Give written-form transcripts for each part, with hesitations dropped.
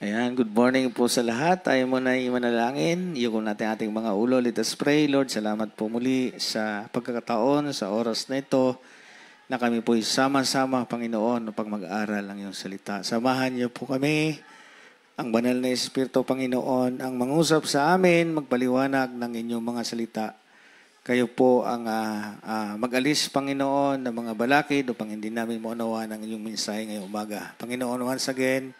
Ayan, good morning po sa lahat. Tayo muna ay manalangin. Iyukon natin ating mga ulo. Let us pray. Lord, salamat po muli sa pagkakataon, sa oras na ito, na kami po sama-sama, Panginoon, upang mag-aral ng iyong salita. Samahan niyo po kami, ang banal na Espiritu, Panginoon, ang mangusap sa amin, magpaliwanag ng inyong mga salita. Kayo po ang mag-alis, Panginoon, ng mga balakid upang hindi namin maunawaan ang inyong mensahe ngayong umaga. Panginoon, once again,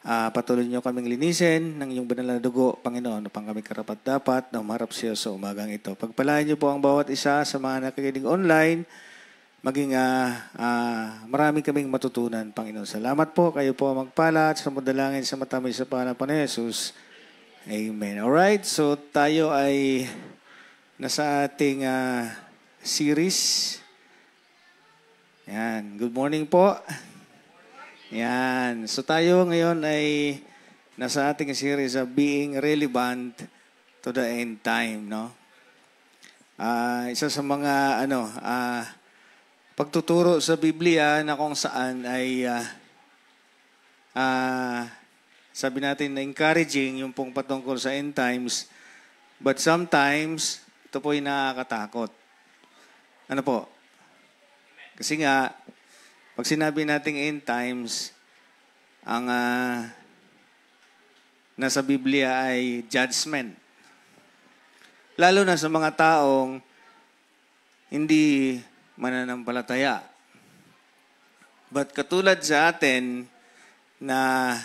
patuloy niyo kaming linisin ng iyong banal na dugo, Panginoon, upang kami karapat-dapat na umarap sa iyo sa umagang ito. Pagpalain niyo po ang bawat isa sa mga nakikinig online, maging marami kaming matutunan, Panginoon. Salamat po, kayo po ang magpala at sa madalangin sa matamis sa pangalan ni Jesus. Amen. Alright, so tayo ay nasa ating series. Yan, good morning po. Yan. So tayo ngayon ay nasa ating series of being relevant to the end time, no? Isa sa mga pagtuturo sa Biblia na kung saan ay sabi natin na encouraging yung pong patungkol sa end times, but sometimes ito po ay nakakatakot. Ano po? Kasi nga pag sinabi nating end times, ang nasa Biblia ay judgment. Lalo na sa mga taong hindi mananampalataya. But katulad sa atin na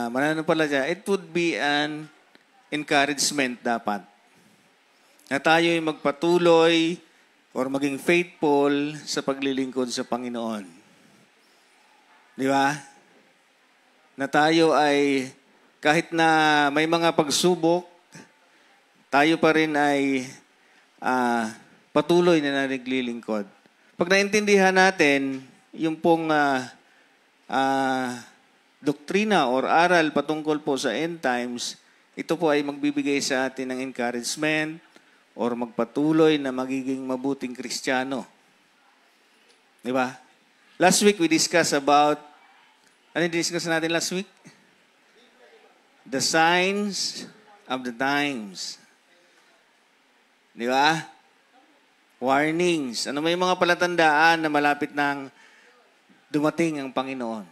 mananampalataya, it would be an encouragement dapat. Na tayo ay magpatuloy or maging faithful sa paglilingkod sa Panginoon. Di ba? Na tayo ay, kahit na may mga pagsubok, tayo pa rin ay patuloy na naglilingkod. Pag naintindihan natin yung pong doktrina or aral patungkol po sa end times, ito po ay magbibigay sa atin ng encouragement, or magpatuloy na magiging mabuting Kristiyano. Di ba? Last week, we discussed about, ano yung discuss natin last week? The signs of the times. Di ba? Warnings. Ano may mga palatandaan na malapit nang dumating ang Panginoon?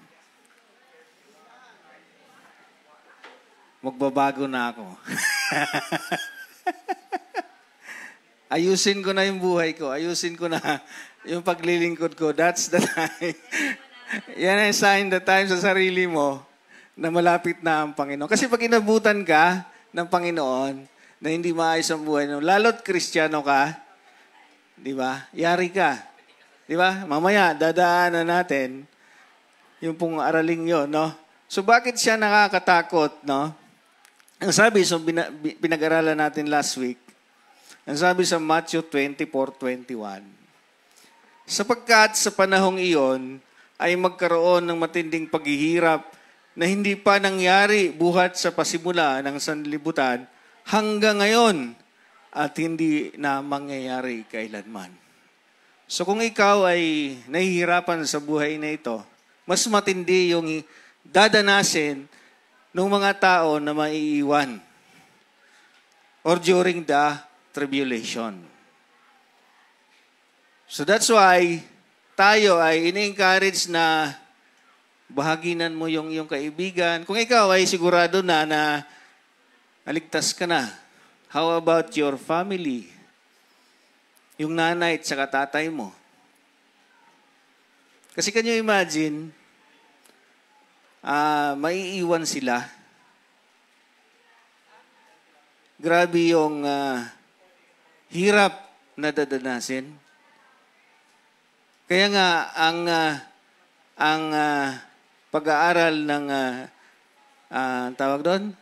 Magbabago na ako. Ayusin ko na yung buhay ko. Ayusin ko na yung paglilingkod ko. That's the time. Yan ang sign the time sa sarili mo na malapit na ang Panginoon. Kasi pag inabutan ka ng Panginoon na hindi maayos ang buhay mo, lalo't Kristiyano ka, di ba? Yari ka. Di ba? Mamaya, dadaanan natin yung pong araling yun, no? So, bakit siya nakakatakot, no? Ang sabi, so pinag-aralan natin last week, ang sabi sa Matthew 24:21, sapagkat sa panahong iyon ay magkaroon ng matinding paghihirap na hindi pa nangyari buhat sa pasimula ng sanlibutan hanggang ngayon at hindi na mangyayari kailanman. So kung ikaw ay nahihirapan sa buhay na ito, mas matindi yung dadanasin ng mga tao na maiiwan or during the tribulation. So that's why tayo ay ini-encourage na bahaginan mo yung kaibigan. Kung ikaw ay sigurado na aligtas ka na, how about your family? Yung nanay at saka tatay mo. Kasi can you imagine, maiiwan sila. Grabe yung hirap na dadanasin. Kaya nga, ang pag-aaral ng, tawag doon?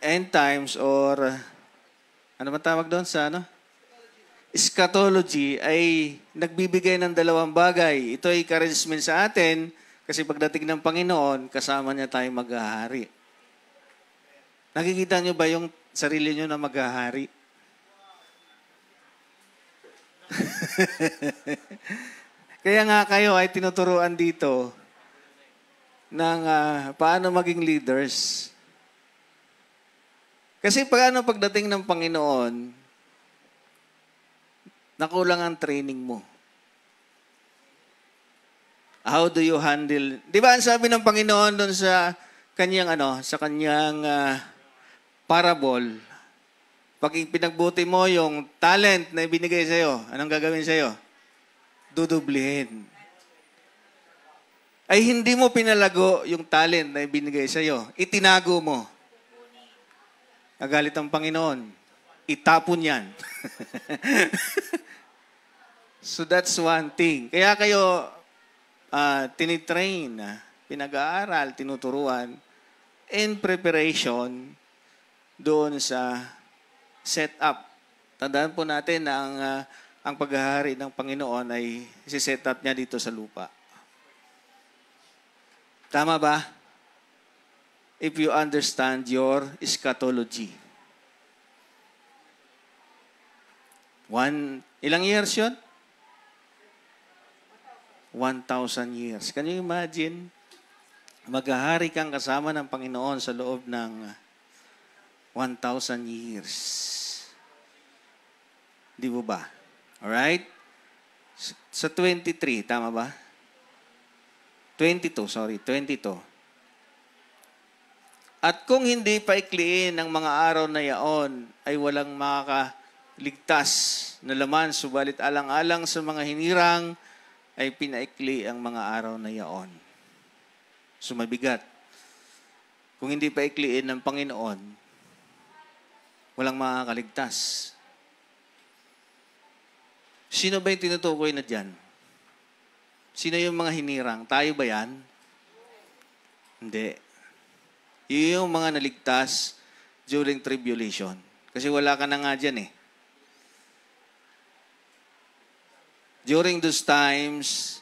End times or, ano man tawag doon sa eschatology ay nagbibigay ng dalawang bagay. Ito ay encouragement sa atin kasi pagdating ng Panginoon, kasama niya tayong maghahari. Nakikita niyo ba yung sarili niyo na maghahari? Kaya nga kayo ay tinuturuan dito ng paano maging leaders. Kasi pagdating ng Panginoon, nakulang ang training mo. How do you handle? Di ba ang sabi ng Panginoon doon sa kanyang parable, pag pinagbuti mo yung talent na ibinigay sa'yo, anong gagawin sa'yo? Dudublihin. Ay hindi mo pinalago yung talent na ibinigay sa'yo. Itinago mo. Nagalit ang Panginoon. Itapon yan. So that's one thing. Kaya kayo tinitrain, pinag-aaral, tinuturuan in preparation doon sa set-up. Tandaan po natin na ang paghahari ng Panginoon ay si-set up niya dito sa lupa. Tama ba? If you understand your eschatology. Ilang years yun? 1,000 years. Can you imagine? Maghahari kang kasama ng Panginoon sa loob ng 1,000 years. Di ba ba? Alright? Sa 23, tama ba? 22. At kung hindi paikliin ang mga araw na yaon, ay walang makakaligtas na laman, subalit alang-alang sa mga hinirang, ay pinaikli ang mga araw na yaon. Sumabigat. Kung hindi paikliin ng Panginoon, walang makakaligtas. Sino ba yung tinutukoy na dyan? Sino yung mga hinirang? Tayo ba yan? Hindi. Yung mga naligtas during tribulation. Kasi wala ka na nga dyan eh. During those times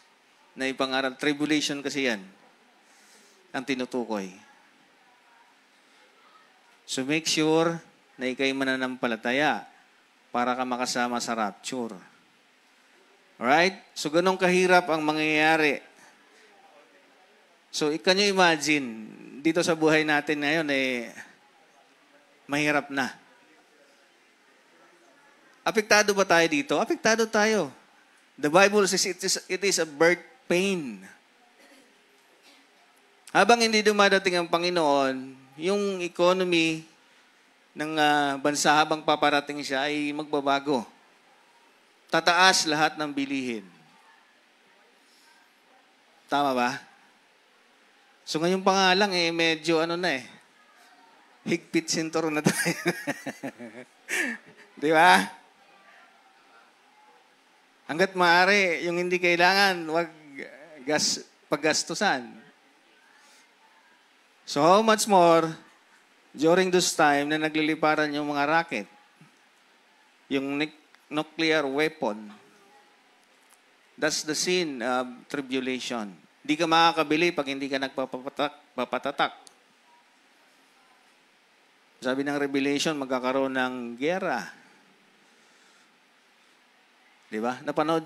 na ipangaral, tribulation kasi yan, ang tinutukoy. So make sure na ikay mananampalataya para ka makasama sa rapture. Alright? So, ganun kahirap ang mangyayari. So, can you imagine, dito sa buhay natin ngayon, mahirap na. Apektado ba tayo dito? Apektado tayo. The Bible says it is a birth pain. Habang hindi dumadating ang Panginoon, yung economy ng bansa habang paparating siya ay magbabago. Tataas lahat ng bilihin. Tama ba? So ngayon pa nga lang medyo higpit sinturon na tayo. Di ba? Hanggat maaari, yung hindi kailangan, wag paggastusan. So how much more during this time na nagliliparan yung mga rocket, yung nuclear weapon. That's the sin of tribulation. Hindi ka makakabili pag hindi ka nagpapatatak. Sabi ng Revelation, magkakaroon ng giyera. Di ba? Napanood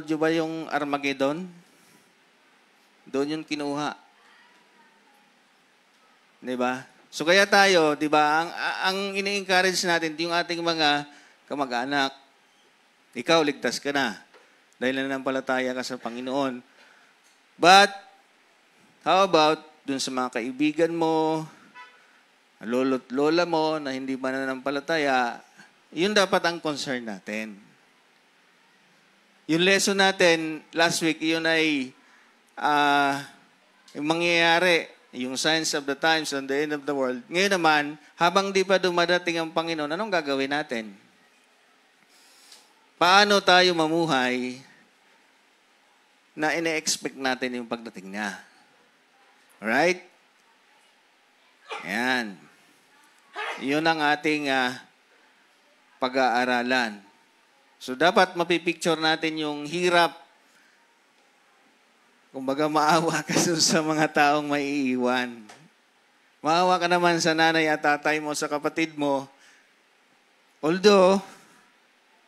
nyo ba yung Armageddon? Doon yung kinuha. Di ba? So kaya tayo, di ba, ang ini-encourage natin, yung ating mga kamag-anak, ikaw, ligtas ka na. Dahil nananampalataya ka sa Panginoon. But, how about dun sa mga kaibigan mo, lolo't lola mo na hindi ba nananampalataya, yun dapat ang concern natin. Yung lesson natin last week, yun ay yung mangyayari, yung signs of the times and the end of the world. Ngayon naman, habang di pa dumadating ang Panginoon, anong gagawin natin? Paano tayo mamuhay na ine-expect natin yung pagdating niya? Alright? Ayan. Yun ang ating pag-aaralan. So, dapat mapipicture natin yung hirap. Kumbaga, maawa ka sa mga taong maiiwan. Maawa ka naman sa nanay at tatay mo, sa kapatid mo. Although,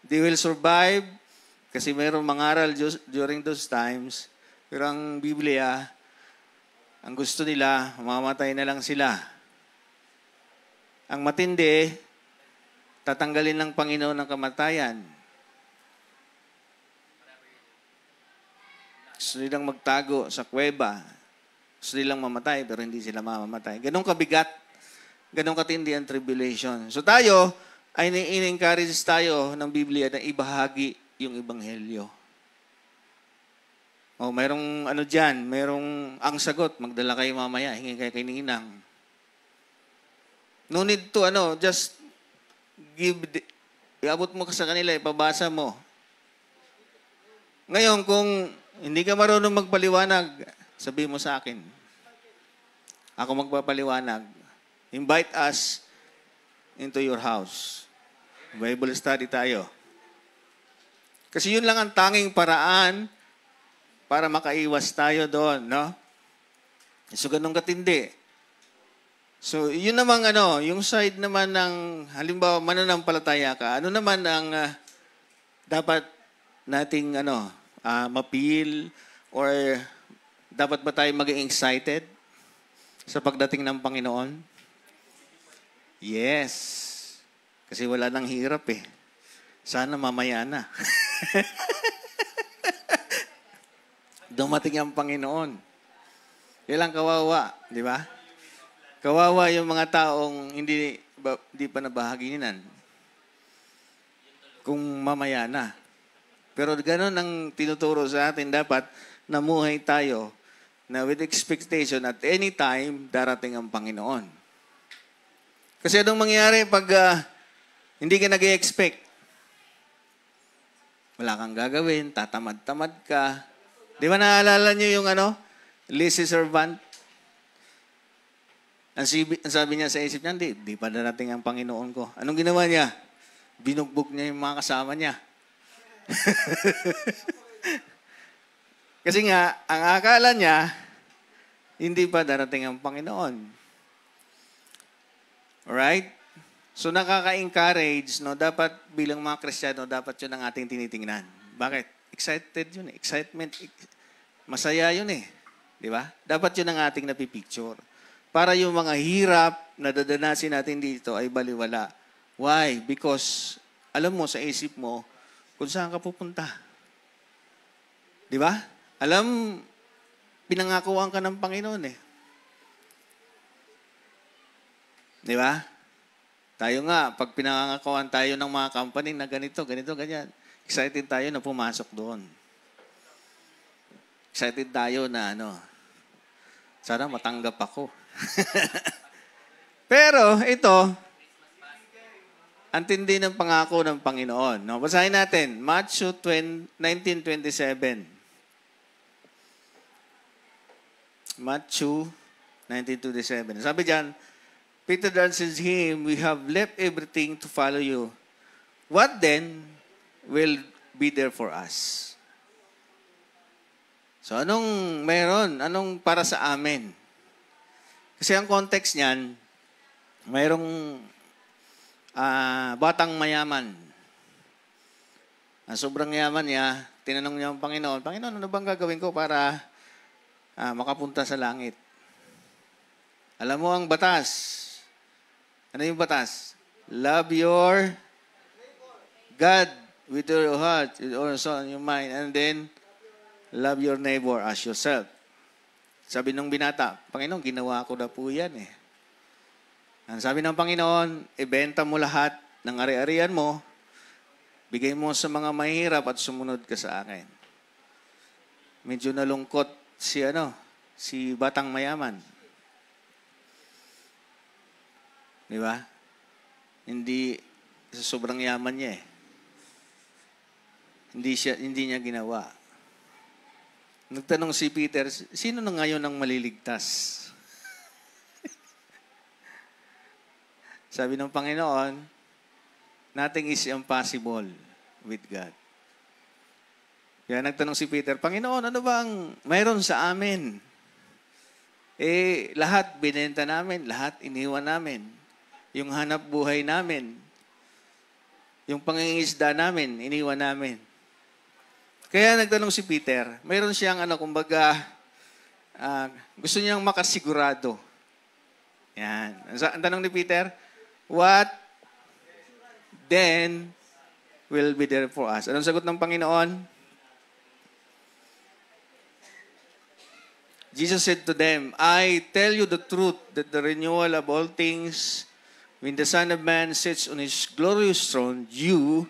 they will survive kasi mayroong mangaral during those times. Pero ang Biblia, Ang gusto nila, mamamatay na lang sila. Ang matindi, tatanggalin ng Panginoon ang kamatayan. Gusto nilang magtago sa kuweba. Gusto nilang mamatay, pero hindi sila mamamatay. Ganong kabigat, ganong katindi ang tribulation. So tayo, ay in-encourage tayo ng Biblia na ibahagi yung Ebanghelyo. O, mayroong ano dyan, mayroong ang sagot, magdala kayo mamaya, hingi kayo kay Ninang. No need to, just iabot mo ka sa kanila, ipabasa mo. Ngayon, kung hindi ka marunong magpaliwanag, sabi mo sa akin. Ako magpapaliwanag. Invite us into your house. Bible study tayo. Kasi yun lang ang tanging paraan para makaiwas tayo doon, no? So, ganun katindi. So, yun namang yung side naman ng, halimbawa, mananampalataya ka, ano naman ang dapat nating, mapil or dapat ba tayo maging excited sa pagdating ng Panginoon? Yes. Kasi wala nang hirap eh. Sana mamaya na. Dumating ang Panginoon. Kailang kawawa, di ba? Kawawa yung mga taong hindi pa nabahaginan. Kung mamaya na. Pero gano'n ang tinuturo sa atin, dapat namuhay tayo na with expectation at any time, darating ang Panginoon. Kasi anong mangyari pag hindi ka nag-expect? Wala kang gagawin, tatamad-tamad ka. Di ba naalala niyo yung lazy servant? Ang sabi niya sa isip niya, di pa darating ang Panginoon ko. Anong ginawa niya? Binugbog niya yung mga kasama niya. Kasi nga, ang akala niya, hindi pa darating ang Panginoon. Alright? So, nakaka-encourage, dapat bilang mga Kristiyano, dapat yun ang ating tinitingnan. Bakit? Excited yun eh. Excitement. Masaya yun eh. Di ba? Dapat yun ang ating napipicture. Para yung mga hirap na dadanasin natin dito ay baliwala. Why? Because, alam mo, sa isip mo, kung saan ka pupunta. Di ba? Alam, pinangakuan ka ng Panginoon eh. Di ba? Tayo nga, pag pinangakuan tayo ng mga company na ganito, ganyan, excited tayo na pumasok doon. Excited tayo na sana matanggap ako. Pero ito, ang tindi ng pangako ng Panginoon. No? Basahin natin, Matthew 19:27. Matthew 19:27. Sabi diyan, Peter answers him, "We have left everything to follow you. What then will be there for us?" So, anong meron? Anong para sa amin? Kasi ang context niyan, mayroong batang mayaman. Sobrang yaman niya, tinanong niya ang Panginoon, "Panginoon, ano bang gagawin ko para makapunta sa langit?" Alam mo ang batas. Ano yung batas? Love your God with your heart, with your soul, and your mind, and then love your neighbor as yourself. Sabi nung binata, "Panginoon, ginawa ko na po yan eh." Ang sabi ng Panginoon, ibenta mo lahat ng ari-arian mo, bigay mo sa mga mahirap at sumunod ka sa akin. Medyo nalungkot si batang mayaman. Di ba? Hindi, sa sobrang yaman niya eh. Hindi niya ginawa. Nagtanong si Peter, sino na ngayon ang maliligtas? Sabi ng Panginoon, nothing is impossible with God. Kaya nagtanong si Peter, "Panginoon, ano ba ang mayroon sa amin? Lahat binenta namin, lahat iniwan namin. Yung hanap buhay namin, yung pangingisda namin, iniwan namin." Kaya nagtanong si Peter, mayroon siyang kumbaga, Gusto niyang makasigurado. Yan. Ang tanong ni Peter, what then will be there for us? Anong sagot ng Panginoon? Jesus said to them, I tell you the truth that the renewal of all things, when the Son of Man sits on His glorious throne, you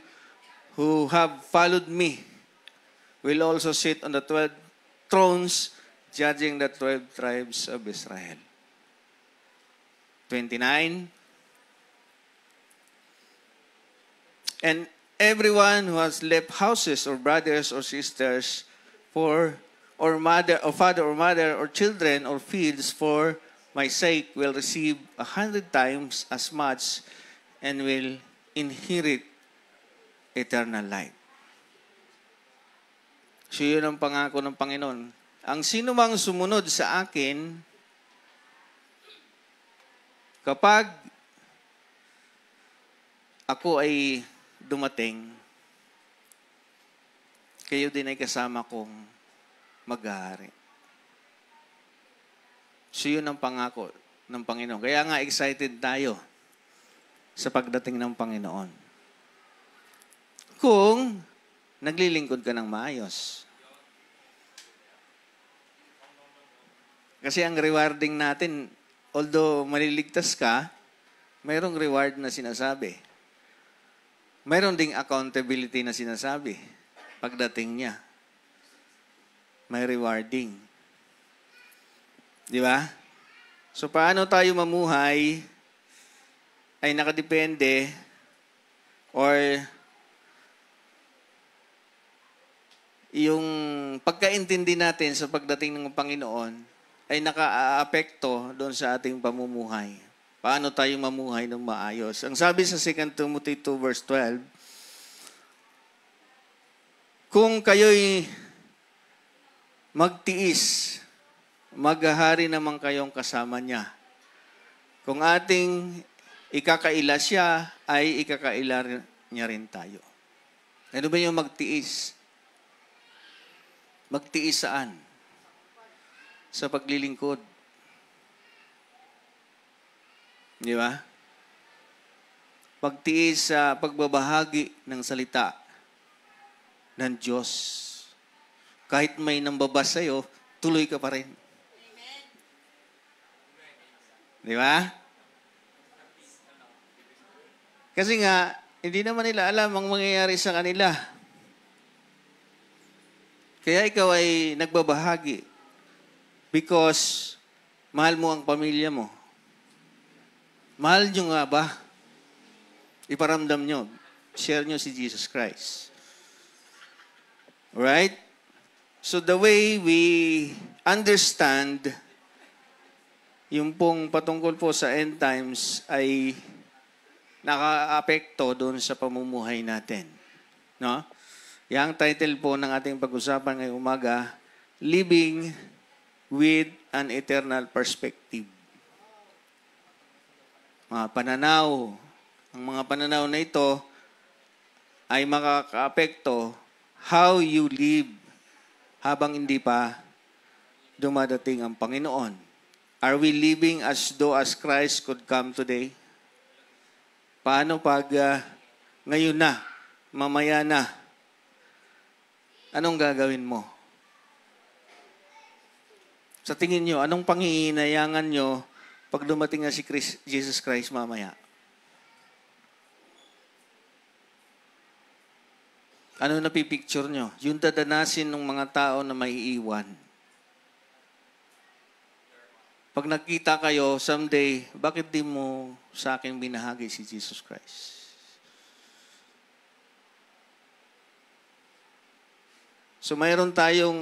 who have followed me will also sit on the 12 thrones, judging the 12 tribes of Israel. 29. And everyone who has left houses or brothers or sisters or mother or father or mother or children or fields for my sake will receive 100 times as much and will inherit eternal life. So yun ang pangako ng Panginoon. Ang sino mang sumunod sa akin, kapag ako ay dumating, kayo din ay kasama kong mag-ahari. So yun ang pangako ng Panginoon. Kaya nga excited tayo sa pagdating ng Panginoon. Kung naglilingkod ka ng maayos. Kasi ang rewarding natin, although maliligtas ka, mayroong reward na sinasabi. Mayroon ding accountability na sinasabi pagdating niya. May rewarding. Di ba? So, paano tayo mamuhay ay nakadepende or yung pagkaintindi natin sa pagdating ng Panginoon ay naka-aapekto doon sa ating pamumuhay. Paano tayo mamuhay ng maayos? Ang sabi sa 2 Timothy 2 verse 12, kung kayo'y magtiis, maghahari naman kayong kasama niya. Kung ating ikakaila siya, ay ikakaila niya rin tayo. Ano ba yung magtiis? Magtiis saan? Sa paglilingkod. Di ba? Pagtiis sa pagbabahagi ng salita ng Diyos. Kahit may nambabas sa'yo, tuloy ka pa rin. Amen. Di ba? Kasi nga, hindi naman nila alam ang mangyayari sa kanila. Kaya ikaw ay nagbabahagi because mahal mo ang pamilya mo. Mahal nyo nga ba? Iparamdam nyo. Share nyo si Jesus Christ. Right? So the way we understand yung pong patungkol po sa end times ay naka-apekto doon sa pamumuhay natin. No? Yang title po ng ating pag-usapan ngayong umaga, Living with an Eternal Perspective. Mga pananaw. Ang mga pananaw na ito ay makaka-apekto how you live habang hindi pa dumadating ang Panginoon. Are we living as though as Christ could come today? Paano pag ngayon na, mamaya na, anong gagawin mo? Sa tingin nyo, anong panghiinayangan nyo pag dumating na si Jesus Christ mamaya? Ano na pipicture nyo? Yung dadanasin ng mga tao na maiiwan. Pag nakita kayo, someday, bakit di mo sa akin binahagi si Jesus Christ? So mayroon tayong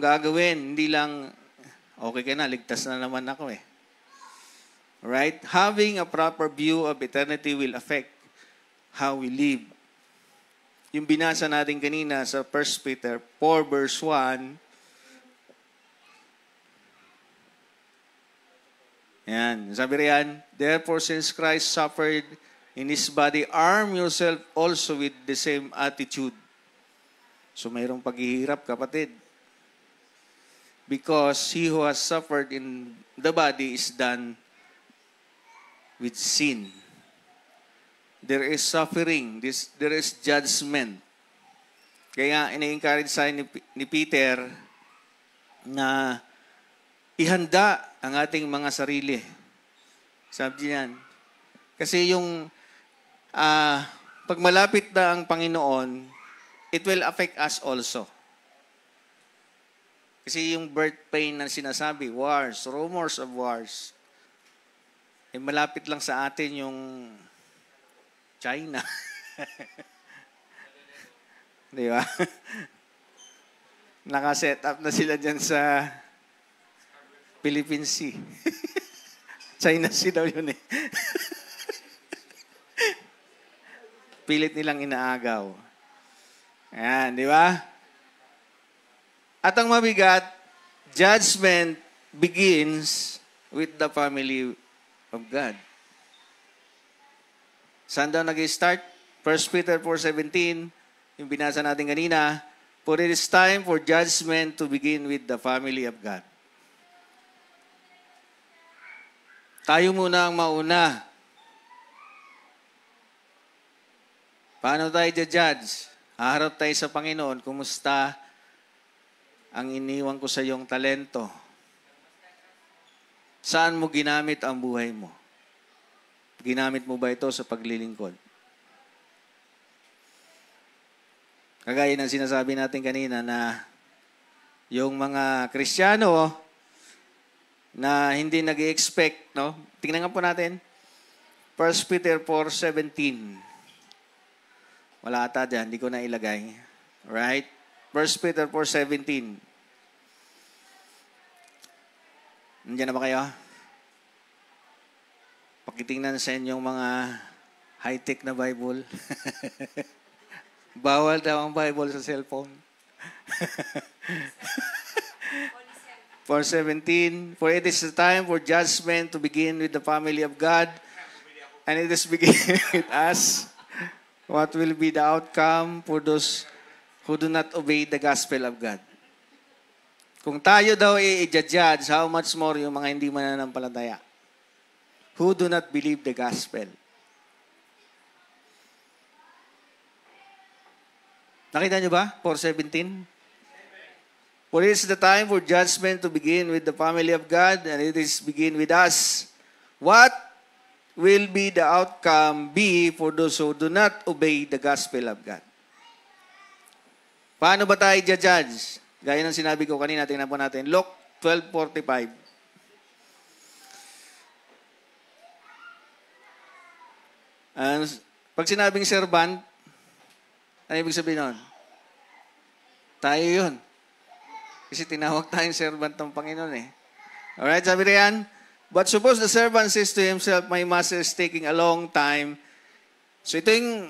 gagawin. Hindi lang, okay ka na, ligtas na naman ako eh. Right? Having a proper view of eternity will affect how we live. Yung binasa natin kanina sa 1 Peter 4 verse 1. Yan. Sabi riyan, therefore since Christ suffered in His body, arm yourself also with the same attitude. So mayroong paghihirap, kapatid. because he who has suffered in the body is done with sin. There is suffering, there is judgment. Kaya ini-encourage sa ni Peter na ihanda ang ating mga sarili. Sabi niyan. Kasi yung pag malapit na ang Panginoon, it will affect us also. Kasi yung birth pain na sinasabi, wars, rumors of wars, malapit lang sa atin yung China. Di ba? Naka-set up na sila dyan sa Philippine Sea. China Sea daw yun eh. Pilit nilang inaagaw. Ayan, di ba? At ang mabigat, judgment begins with the family of God. Saan daw nag-start? 1 Peter 4:17, yung binasa natin kanina, for it is time for judgment to begin with the family of God. Tayo muna ang mauna. Paano tayo judge? Haharap tayo sa Panginoon, kumusta ang iniwan ko sa iyong talento? Saan mo ginamit ang buhay mo? Ginamit mo ba ito sa paglilingkod? Kagaya ng sinasabi natin kanina na yung mga Kristiyano na hindi nag-expect, no? Tingnan nga po natin. 1 Peter 4:17. Wala ata dyan, hindi ko na ilagay. Right? 1 Peter 4:17. Nandiyan na ba kayo? Pakitingnan sa inyong mga high-tech na Bible. Bawal daw ang Bible sa cellphone. 4:17, for it is the time for judgment to begin with the family of God, and it is beginning with us. What will be the outcome for those who do not obey the gospel of God? Kung tayo daw i-judge, how much more yung mga hindi mananampalataya? Who do not believe the gospel? Nakita niyo ba? 4:17. For it is the time for judgment to begin with the family of God, and it is begin with us. What will be the outcome be for those who do not obey the gospel of God? Paano ba tayo judge? Gaya ng sinabi ko kanina, tingnan po natin. Luke 12:45. Pag sinabing servant, ano ibig sabihin nun? Tayo yun. Kasi tinawag tayong servant ng Panginoon eh. Alright, sabi riyan, but suppose the servant says to himself, my master is taking a long time. So ito yung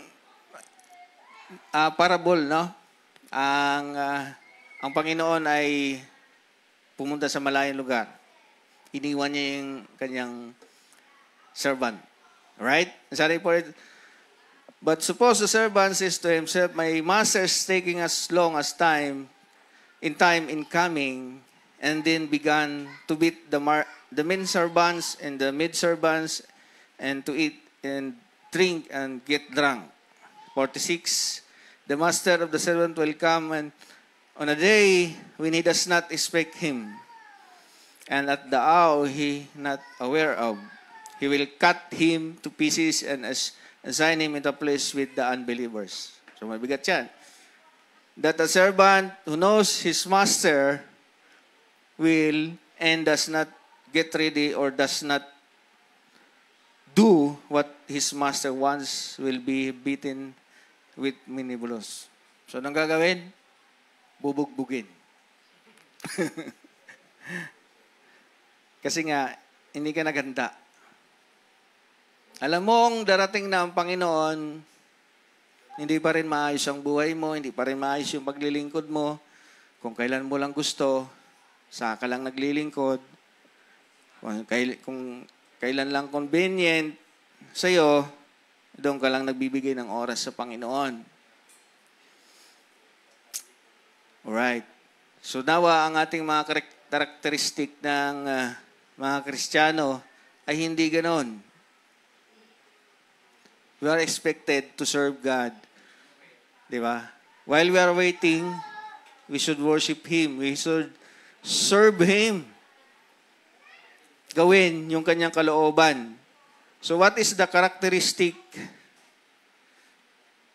parable, no? Ang Panginoon ay pumunta sa malayong lugar. Iniwan niya yung kanyang servant. Right? Sorry for it. But suppose the servant says to himself, my master is taking as long as time in coming, and then began to beat the men servants and the maid servants, and to eat and drink and get drunk. 46, the master of the servant will come and on a day when he does not expect him, and at the hour he not aware of, he will cut him to pieces and assign him into a place with the unbelievers. So mabigat yan. That a servant who knows his master will and does not get ready or does not do what his master wants will be beaten with many blows. So anong gagawin? Bubugbugin. Kasi nga, hindi ka naganda. Alam mong darating na ang Panginoon, hindi pa rin maayos ang buhay mo, hindi pa rin maayos yung paglilingkod mo. Kung kailan mo lang gusto, saka lang naglilingkod. Kung kailan lang convenient sa'yo, doon ka lang nagbibigay ng oras sa Panginoon. Alright. So nawa ang ating mga karakteristik ng mga Kristiyano ay hindi ganon. We are expected to serve God. Di ba? While we are waiting, we should worship Him. We should serve Him. Gawin yung kanyang kalooban. So what is the characteristic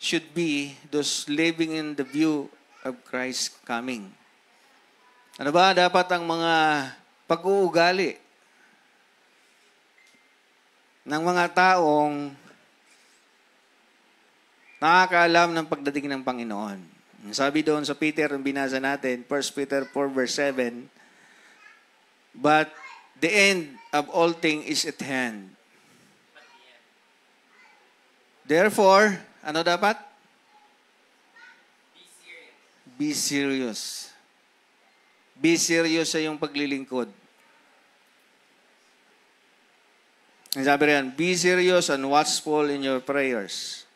should be those living in the view of Christ's coming? Ano ba dapat ang mga pag-uugali ng mga taong nakakaalam ng pagdating ng Panginoon? Sabi doon sa Peter, ang binasa natin, 1 Peter 4 verse 7, but the end of all things is at hand. Therefore, ano dapat? Be serious. Be serious sa iyong paglilingkod. Ang sabi riyan, be serious and watchful in your prayers.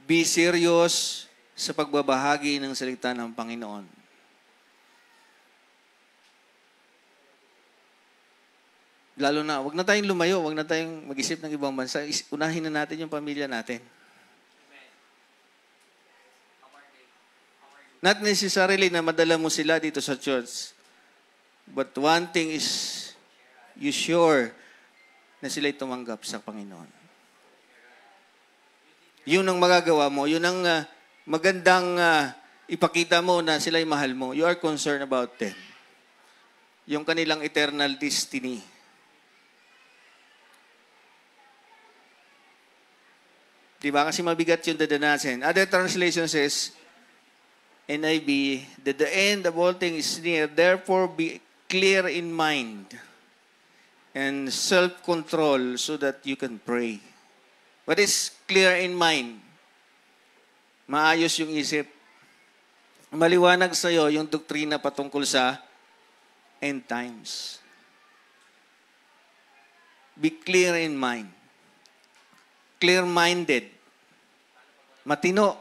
Be serious sa pagbabahagi ng salita ng Panginoon. Lalo na, wag na tayong lumayo, wag na tayong mag-isip ng ibang bansa. Unahin na natin yung pamilya natin. Not necessarily na madala mo sila dito sa church. But one thing is, you sure na sila'y tumanggap sa Panginoon. Yun ang magagawa mo. Yun ang magandang ipakita mo na sila'y mahal mo. You are concerned about them. Yung kanilang eternal destiny. Diba? Kasi mabigat yung dadanasin. Other translation says, NIV, that the end of all things is near, therefore be clear in mind and self-control so that you can pray. What is clear in mind? Maayos yung isip. Maliwanag sa'yo yung doktrina patungkol sa end times. Be clear in mind. Clear-minded. Matino.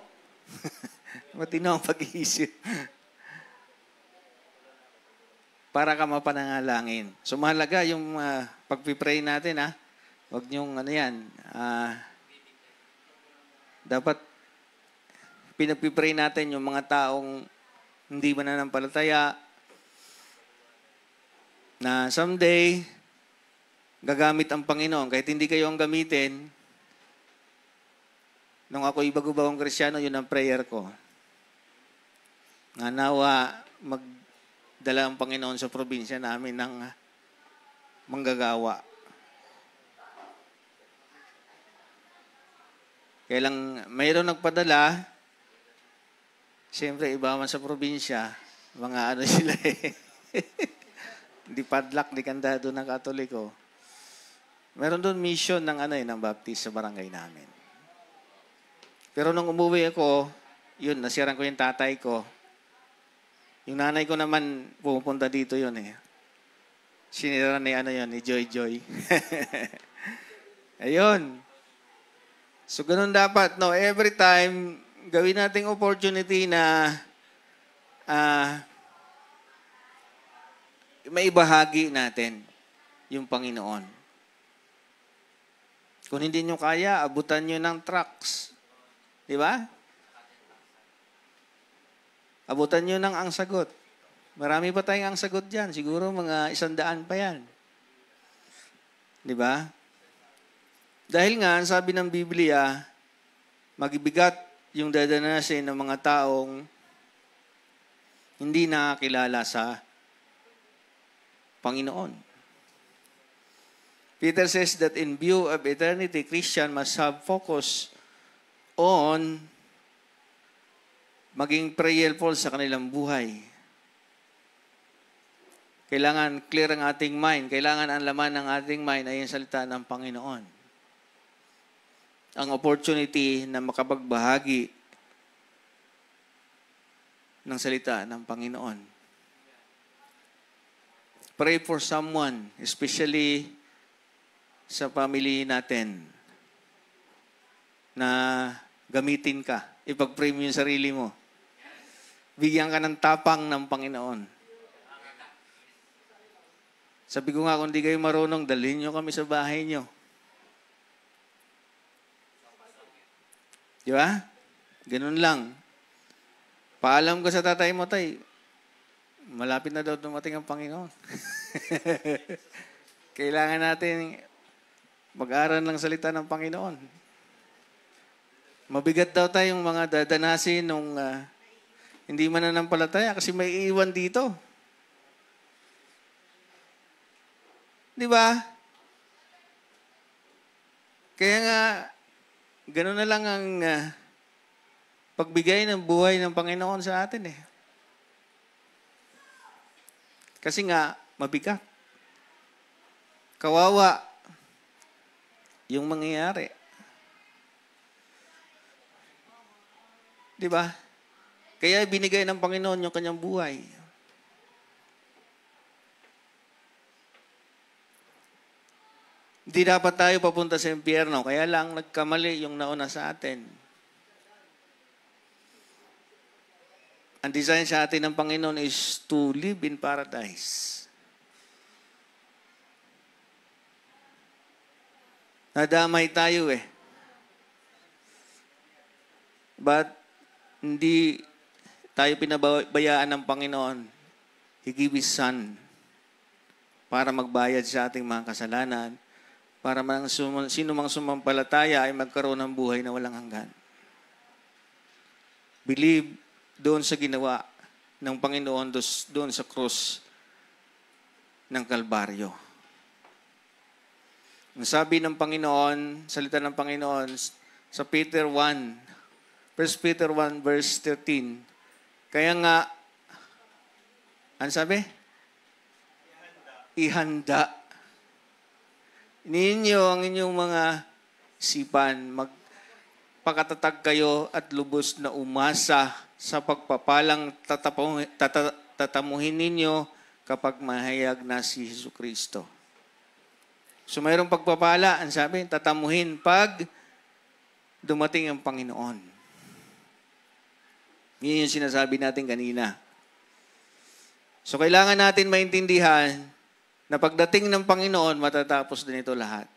Matino ang pag-iisip. Para ka mapanangalangin. So mahalaga yung pag-pray natin, ha? Huwag niyong yan. Dapat pinag-pray natin yung mga taong hindi mananampalataya na someday gagamit ang Panginoon. Kahit hindi kayo ang gamitin, nung ako'y bago-bagong Kristiyano, yun ang prayer ko. Nga nawa, magdala ang Panginoon sa probinsya namin ng manggagawa. Kaya lang, mayroon nagpadala, siyempre, iba man sa probinsya, mga ano sila eh. Di padlak, di kandado ng Katoliko. Meron doon mission ng ng Baptist sa barangay namin. Pero nung umuwi ako, yun, nasiran ko yung tatay ko. Yung nanay ko naman, pumupunta dito yun eh. Sinira ni ni Joy Joy. Ayun. So, ganun dapat, no? Every time, gawin nating opportunity na maibahagi natin yung Panginoon. Kung hindi nyo kaya, abutan nyo ng trucks. Di ba? Abutan nyo ng ang sagot. Marami pa tayong ang sagot dyan. Siguro mga 100 pa yan. Di ba? Dahil nga, sabi ng Biblia, magbibigat yung dadanasin ng mga taong hindi nakakilala sa Panginoon. Peter says that in view of eternity, Christian must have focus on maging prayerful sa kanilang buhay. Kailangan clear ang ating mind. Kailangan ang laman ng ating mind ay yung salita ng Panginoon. Ang opportunity na makapagbahagi ng salita ng Panginoon. Pray for someone, especially sa family natin, na gamitin ka. Ipag-pray mo yung sarili mo. Bigyan ka ng tapang ng Panginoon. Sabi ko nga, kung di kayo marunong, dalhin nyo kami sa bahay nyo. Di ba? Ganun lang. Paalam ko sa tatay mo, tay, malapit na daw dumating ang Panginoon. Kailangan natin mag-aral ng salita ng Panginoon. Mabigat daw tayong mga dadanasin nung hindi mananampalataya kasi may iwan dito. Di ba? Kaya nga, gano'n na lang ang pagbigay ng buhay ng Panginoon sa atin eh. Kasi nga, mabigat. Kawawa yung mangyayari. Di ba? Kaya binigay ng Panginoon yung kanyang buhay. Hindi dapat tayo papunta sa impyerno. Kaya lang nagkamali yung nauna sa atin. Ang design sa atin ng Panginoon is to live in paradise. Nadamay tayo eh. But hindi tayo pinabayaan ng Panginoon. He gave His Son para magbayad sa ating mga kasalanan, para sino mang sumampalataya ay magkaroon ng buhay na walang hanggan. Believe doon sa ginawa ng Panginoon doon sa krus ng Kalbaryo. Ang sabi ng Panginoon, salita ng Panginoon sa Peter 1, 1 Peter 1 verse 13. Kaya nga, ano sabi? Ihanda ninyo ang inyong mga isipan, magpakatatag kayo at lubos na umasa sa pagpapalang tatamuhin ninyo kapag mahayag na si Jesucristo. So mayroong pagpapala, ang sabi, tatamuhin pag dumating ang Panginoon. Yun yung sinasabi natin kanina. So kailangan natin maintindihan na pagdating ng Panginoon, matatapos din ito lahat.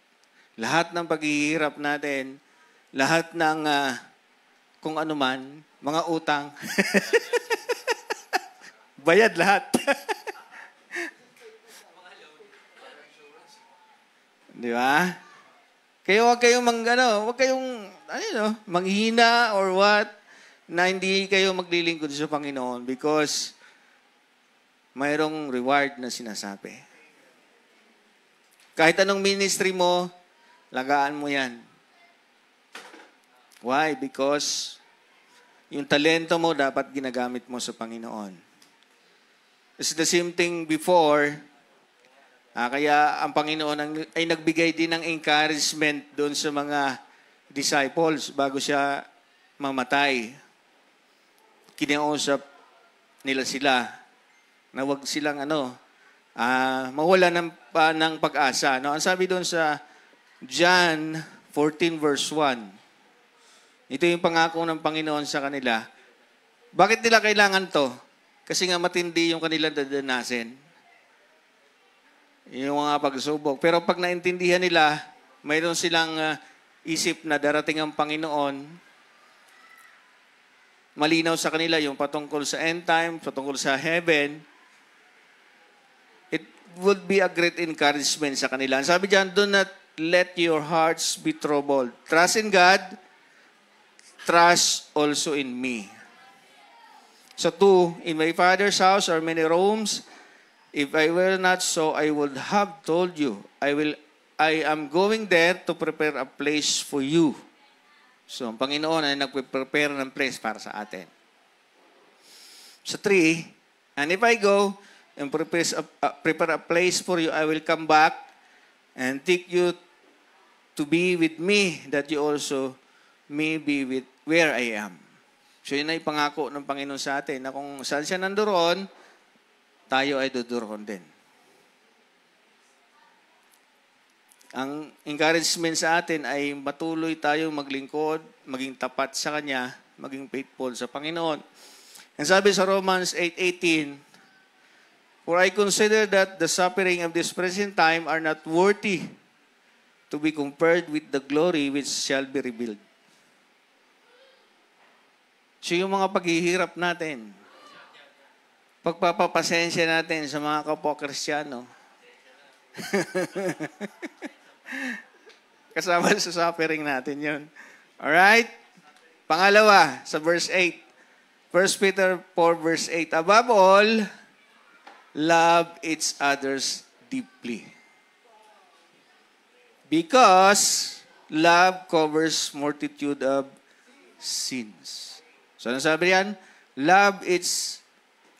Lahat ng paghihirap natin, lahat ng kung ano man, mga utang. Bayad lahat. Di ba? Kaya huwag kayong manghina or what, na hindi kayo maglilingkod sa Panginoon because mayroong reward na sinasabi. Kahit anong ministry mo, lagaan mo yan. Why? Because yung talento mo dapat ginagamit mo sa Panginoon. It's the same thing before. Kaya ang Panginoon ay nagbigay din ng encouragement doon sa mga disciples bago siya mamatay. Kinausap nila sila na huwag silang mawala ng pag-asa. No? Ang sabi doon sa John 14 verse 1, ito yung pangako ng Panginoon sa kanila. Bakit nila kailangan to? Kasi nga matindi yung kanilang dadanasin. Yung mga pagsubok. Pero pag naintindihan nila, mayroon silang isip na darating ang Panginoon, malinaw sa kanila yung patungkol sa end time, patungkol sa heaven, it would be a great encouragement sa kanila. Sabi diyan, do not let your hearts be troubled. Trust in God, trust also in me. So 2, in my Father's house are many rooms. If I were not so, I would have told you. I am going there to prepare a place for you. So, ang Panginoon ay nagpe-prepare ng place para sa atin. So 3, and if I go and prepare a place for you, I will come back and take you to be with me, that you also may be with where I am. So yun ay pangako ng Panginoon sa atin, na kung saan siya nandoon, tayo ay doon din. Ang encouragement sa atin ay matuloy tayong maglingkod, maging tapat sa Kanya, maging faithful sa Panginoon. Ang sabi sa Romans 8:18, "For I consider that the suffering of this present time are not worthy to be compared with the glory which shall be revealed." So yung mga paghihirap natin, pagpapapasensya natin sa mga kapwa Kristiyano, kasama sa suffering natin yun. Alright? Pangalawa, sa verse 8. 1 Peter 4 verse 8. "Above all, love each others deeply. Because love covers multitude of sins." So, ano sabi yan? Love each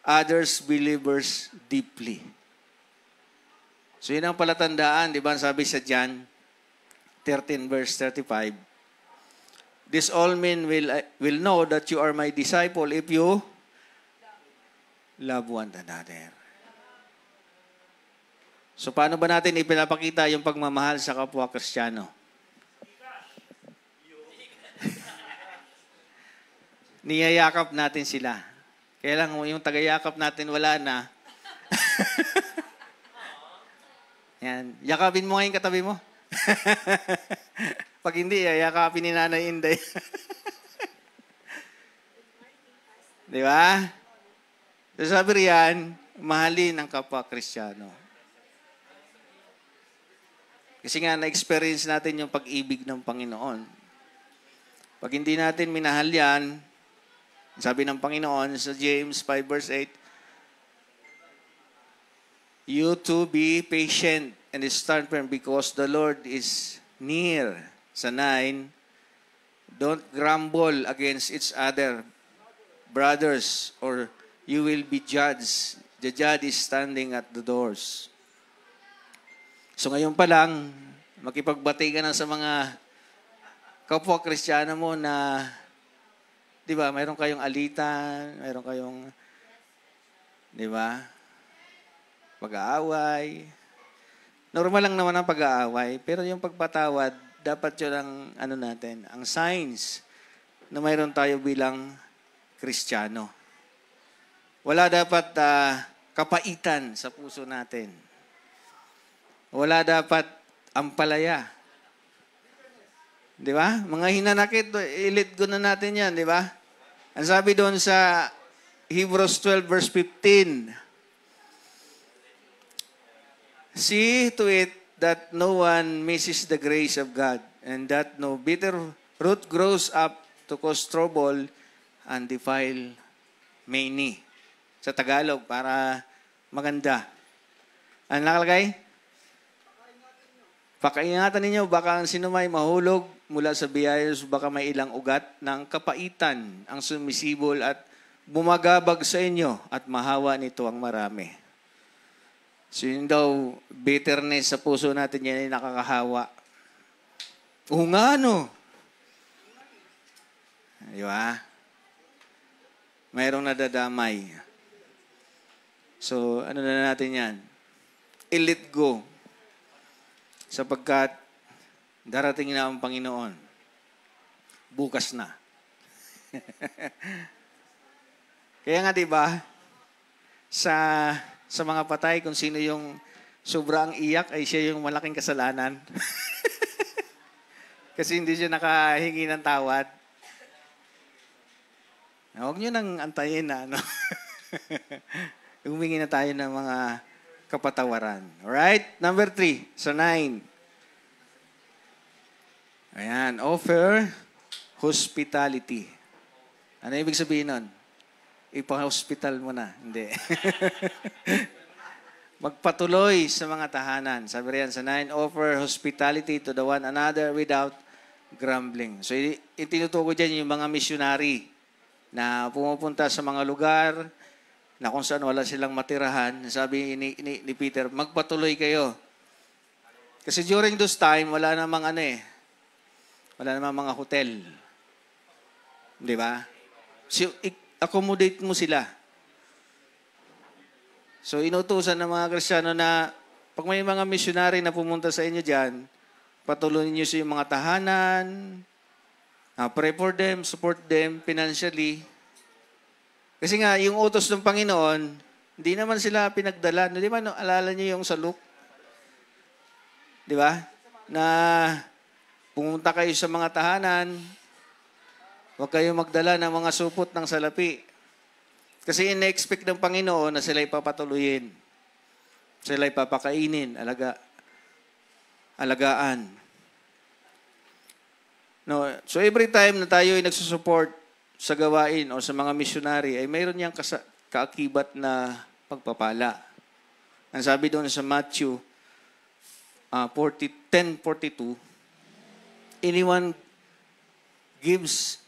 others believers deeply. So, yun ang palatandaan, di ba? Sabi sa John 13 verse 35, "This all men will know that you are my disciple if you love one another." So, paano ba natin ipinapakita yung pagmamahal sa kapwa Kristiyano? Niyayakap natin sila. Kaya lang, yung tagayakap natin wala na. Yan. Yakapin mo ngayon katabi mo. Pag hindi, yakapin ni Nanay Inday. Di ba? So, sabi riyan, mahalin ang kapwa Kristiyano. Kasi nga, na-experience natin yung pag-ibig ng Panginoon. Pag hindi natin minahal yan, sabi ng Panginoon sa James 5 verse 8, "You to be patient and stand firm because the Lord is near." Sa 9, "Don't grumble against each other, brothers, or you will be judged. The judge is standing at the doors." So ngayon pa lang, makipagbati ka na sa mga kapwa Kristiyano mo na, di ba, mayroon kayong alitan, mayroon kayong, di ba, pag-aaway. Normal lang naman ang pag-aaway, pero yung pagpatawad, dapat yun ang, natin, ang signs na mayroon tayo bilang Kristiyano. Wala dapat kapaitan sa puso natin. Wala dapat ampalaya. Di ba? Mga hinanakit, ilit na natin yan, di ba? Ang sabi doon sa Hebrews 12 verse 15, "See to it that no one misses the grace of God, and that no bitter root grows up to cause trouble and defile many." Sa Tagalog, para maganda. Ang nakalagay? "Pakaingatan ninyo, baka ang sinumay mahulog mula sa biyayos, baka may ilang ugat ng kapaitan ang sumisibol at bumagabag sa inyo at mahawa nito ang marami." So yun daw, bitterness sa puso natin, yan ay nakakahawa. Oo nga, no? Di ba? Mayroong nadadamay. So, ano na natin yan? I-let go. Sapagkat darating na ang Panginoon. Bukas na. Kaya nga, di ba, sa mga patay, kung sino yung sobrang iyak, ay siya yung malaking kasalanan. Kasi hindi siya nakahingi ng tawad. Huwag nyo nang antayin na, ano? Humingi na tayo ng mga kapatawaran. Alright? Number 3, sa 9. Ayan, offer hospitality. Ano ibig sabihin nun? Ipa-hospital mo na. Hindi. Magpatuloy sa mga tahanan. Sabi riyan sa 9, offer hospitality to the one another without grumbling. So, itinutukoy dyan yung mga missionary na pumupunta sa mga lugar na kung saan wala silang matirahan. Sabi ni Peter, magpatuloy kayo. Kasi during those time, wala namang wala namang mga hotel. Di ba? So, accommodate mo sila. So, inutusan ng mga Kristiyano na pag may mga missionary na pumunta sa inyo dyan, patuloy niyo sa mga tahanan, pray for them, support them financially. Kasi nga, yung utos ng Panginoon, hindi naman sila pinagdala. Di ba, no, alala niyo yung sa Luke? Di ba? Na pumunta kayo sa mga tahanan, huwag kayong magdala ng mga supot ng salapi. Kasi ina-expect ng Panginoon na sila ipapatuloyin. Sila ipapakainin, alagaan. No, so every time na tayo ay nagsusupport sa gawain o sa mga missionary, ay mayroon niyang kaakibat na pagpapala. Ang sabi doon sa Matthew 10:42, anyone gives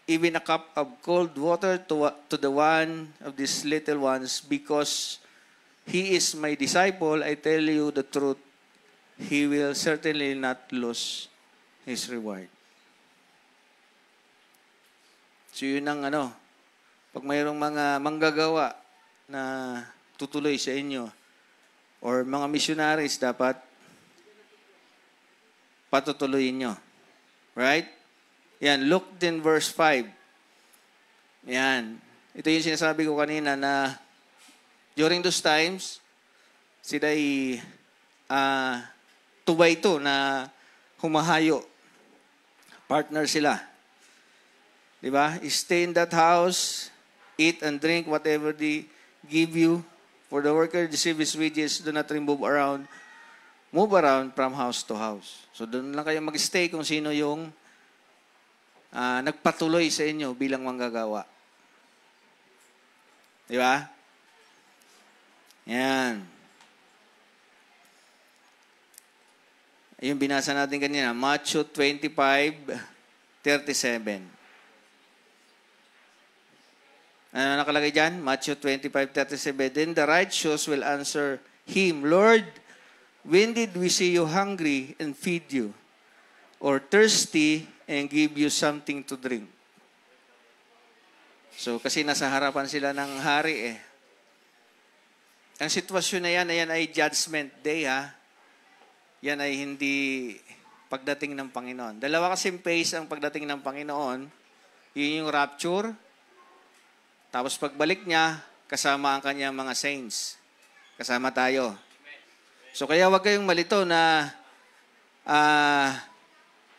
even a cup of cold water to the one of these little ones because he is my disciple, I tell you the truth, he will certainly not lose his reward. So yun ang pag mayroong mga manggagawa na tutuloy sa inyo or mga missionaries, dapat patutuloyin nyo. Right? Yan, Luke 10 verse 5. Yan. Ito yung sinasabi ko kanina na during those times, sila ay 2x2 na humahayo. Partner sila. Diba? Stay in that house, eat and drink whatever they give you. For the worker receive his wages, do not move around from house to house. So doon lang kayo mag-stay kung sino yung nagpatuloy sa inyo bilang manggagawa. Diba? Yan. Yung binasa natin kanina, Matthew 25:37. Ano nakalagay dyan? Matthew 25:37. Then the righteous will answer him, Lord, when did we see you hungry and feed you, or thirsty and give you something to drink? So, kasi nasa harapan sila ng hari eh. Ang sitwasyon na yan ay judgment day ha. Yan ay hindi pagdating ng Panginoon. Dalawa kasing phase ang pagdating ng Panginoon. Yun yung rapture. Tapos pagbalik niya, kasama ang kanyang mga saints. Kasama tayo. So kaya wag kayong malito na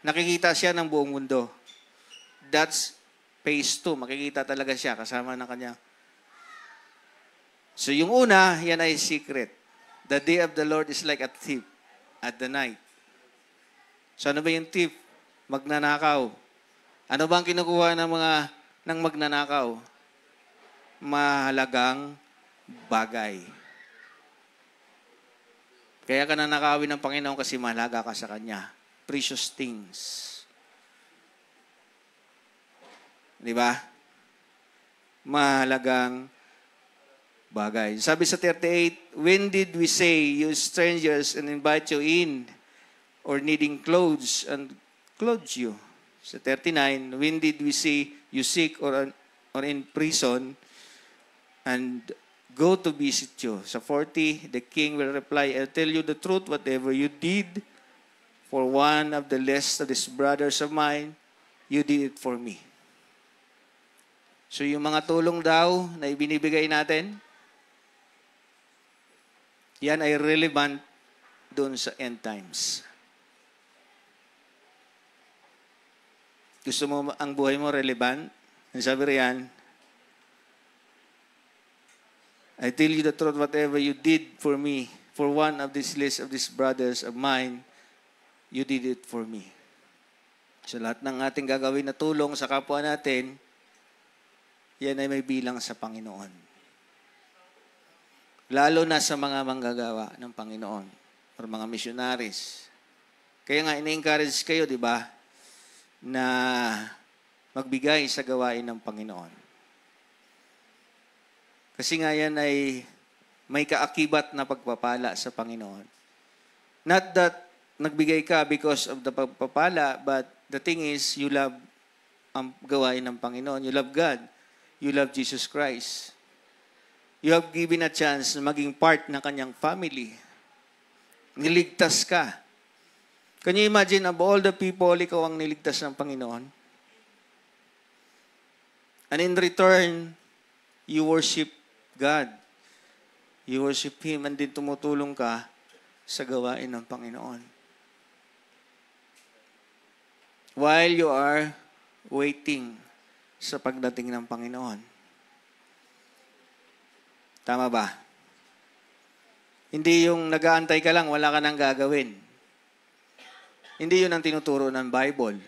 nakikita siya ng buong mundo. That's phase 2. Makikita talaga siya kasama ng kanyang. So yung una, yan ay secret. The day of the Lord is like a thief at the night. So ano ba yung thief? Magnanakaw. Ano ba ang kinukuha ng magnanakaw? Mahalagang bagay. Kaya ka nanakawin ng Panginoon kasi mahalaga ka sa Kanya. Precious things. Di ba? Mahalagang bagay. Sabi sa 38, when did we say, you strangers, and invite you in, or needing clothes, and clothe you? Sa 39, when did we say, you sick or in prison, and go to visit you? Sa 40, the king will reply, I'll tell you the truth, whatever you did for one of the least of these brothers of mine, you did it for me. So yung mga tulong daw na ibinibigay natin, yan ay relevant doon sa end times. Gusto mo ang buhay mo relevant? Sabi riyan, I tell you the truth, whatever you did for me, for one of these least of these brothers of mine, you did it for me. So lahat ng ating gagawin na tulong sa kapwa natin, yan ay may bilang sa Panginoon. Lalo na sa mga manggagawa ng Panginoon or mga missionaries. Kaya nga, ina-encourage kayo, di ba, na magbigay sa gawain ng Panginoon. Kasi nga yan ay may kaakibat na pagpapala sa Panginoon. Not that nagbigay ka because of the pagpapala, but the thing is, you love ang gawain ng Panginoon. You love God. You love Jesus Christ. You have given a chance na maging part ng kanyang family. Niligtas ka. Can you imagine, of all the people, ikaw ang niligtas ng Panginoon? And in return, You worship God. You worship Him and din tumutulong ka sa gawain ng Panginoon. While you are waiting sa pagdating ng Panginoon. Tama ba? Hindi yung nag-aantay ka lang, wala ka nang gagawin. Hindi yun ang tinuturo ng Bible.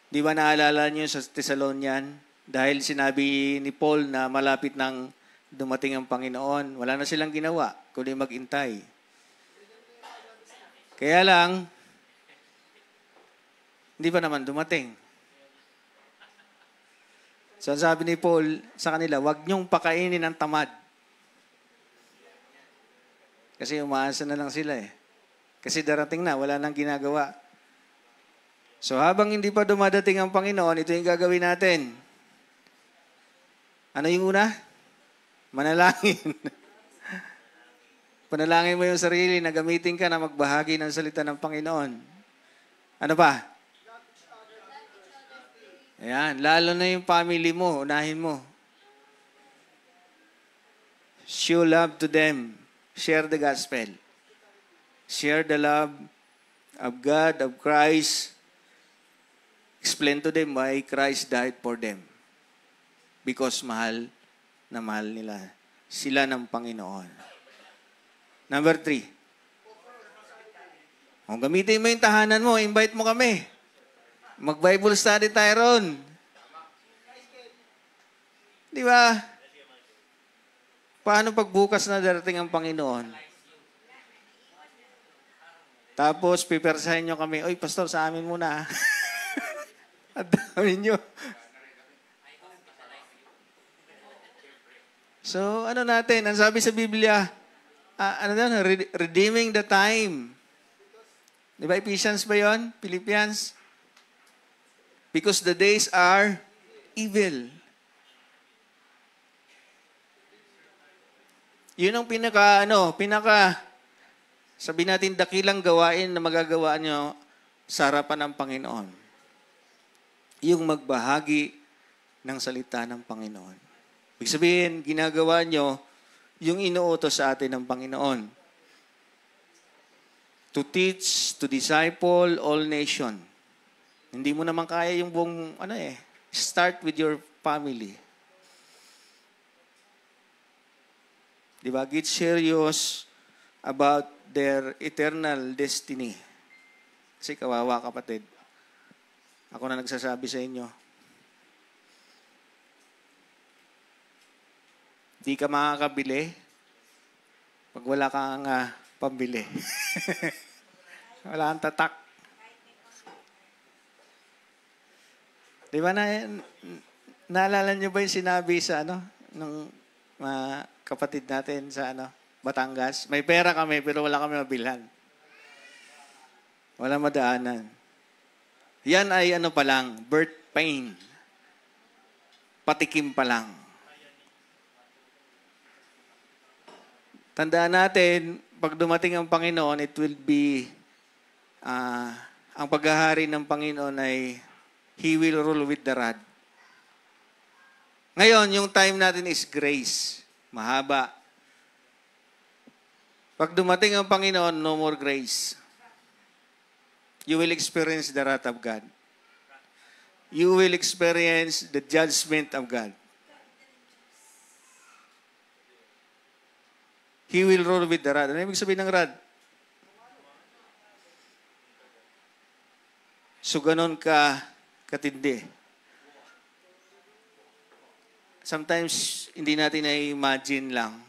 Di ba naalala niyo sa Thessalonian? Dahil sinabi ni Paul na malapit nang dumating ang Panginoon, wala na silang ginawa, kundi mag-intay. Kaya lang, hindi pa naman dumating. So, sabi ni Paul sa kanila, huwag niyong pakainin ng tamad. Kasi umaasa na lang sila eh. Kasi darating na, wala nang ginagawa. So, habang hindi pa dumadating ang Panginoon, ito yung gagawin natin. Ano yung una? Manalangin. Panalangin mo yung sarili na gamitin ka na magbahagi ng salita ng Panginoon. Ano pa? Ayan, lalo na yung family mo, unahin mo. Show love to them. Share the gospel. Share the love of God, of Christ. Explain to them why Christ died for them. Because mahal na mahal nila sila ng Panginoon. Number 3. Kung gamitin mo yung tahanan mo, invite mo kami. Mag-Bible study tayo ron. Di ba? Paano pagbukas na darating ang Panginoon? Tapos, pipersahin nyo kami, oy, pastor, sa amin muna. At dami nyo. So, ano natin? Ang sabi sa Biblia, redeeming the time. Di ba, Ephesians ba yun? Philippians? Because the days are evil. Yun ang sabi natin, dakilang gawain na magagawa nyo sa harapan ng Panginoon. Yung magbahagi ng salita ng Panginoon. Ibig sabihin, ginagawa nyo yung inuutos sa atin ng Panginoon. To teach, to disciple all nation. Hindi mo naman kaya yung buong, start with your family. Diba? Get serious about their eternal destiny. Kasi kawawa, kapatid. Ako na nagsasabi sa inyo. Di ka makakabili pag wala kang pambili. Wala kang tatak. Di ba naalala niyo ba yung sinabi sa nung kapatid natin sa Batangas? May pera kami pero wala kami mabilhan. Wala madaanan. Yan ay pa lang, birth pain. Patikim pa lang. Tandaan natin, pag dumating ang Panginoon, it will be, ang paghahari ng Panginoon ay He will rule with the rod. Ngayon, yung time natin is grace. Mahaba. Pag dumating ang Panginoon, no more grace. You will experience the wrath of God. You will experience the judgment of God. He will rule with the rod. Ano ibig sabihin ng rod? So, ganun katindi. Sometimes, hindi natin na-imagine lang.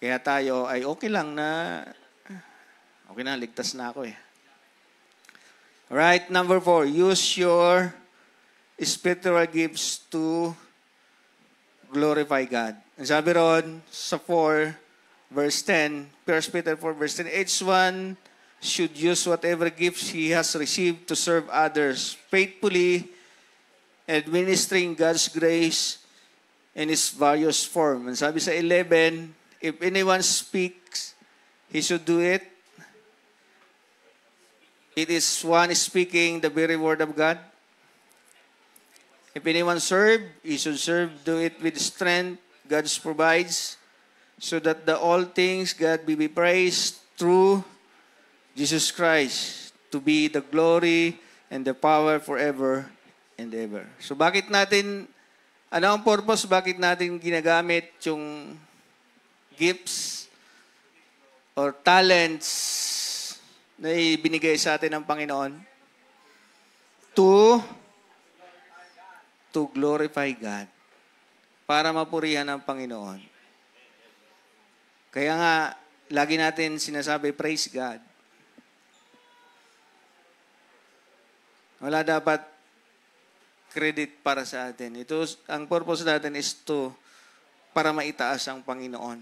Kaya tayo ay okay lang na, ligtas na ako eh. Alright, number 4, use your spiritual gifts to glorify God. Ang sabi ron sa 4, verse 10, 1 Peter 4, verse 10, each one should use whatever gifts he has received to serve others faithfully, administering God's grace in its various forms. Ang sabi sa 11, if anyone speaks, he should do it. It is one speaking the very word of God. If anyone serve, he should serve, do it with strength God provides, so that the all things God be praised through Jesus Christ, to be the glory and the power forever and ever. So bakit natin, ano ang purpose? Bakit natin ginagamit yung gifts or talents na ibinigay sa atin ng Panginoon? To glorify God. Para mapurihan ng Panginoon. Kaya nga, lagi natin sinasabi, praise God. Wala dapat credit para sa atin. Ito, ang purpose natin is para maitaas ang Panginoon.